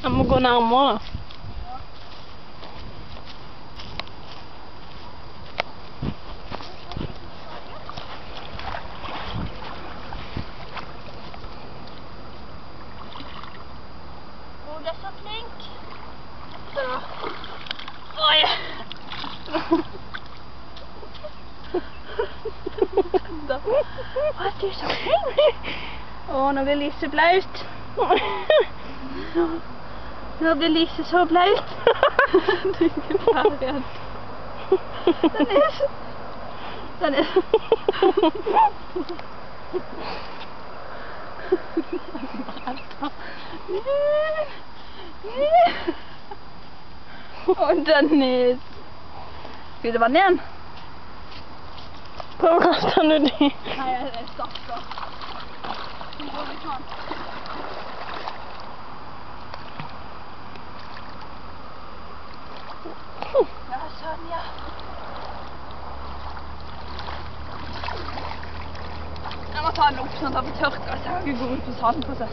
Jeg må gå nærmere da. Du er så flink. Ja. Oi! Å, du er så flink. Å, nå blir Lise blaut. Nå blir Lise så blaut. Du er ikke ferdig igjen. Den er så... Den er... Å, Dennis. Skal det vann igjen? Prøv å kaste den uti. Nei, jeg stopper. Nå går vi sånn. Ja, sånn, ja. Jeg må ta den opp sånn at den får tørke. Jeg ser ikke god ut på sand på seg.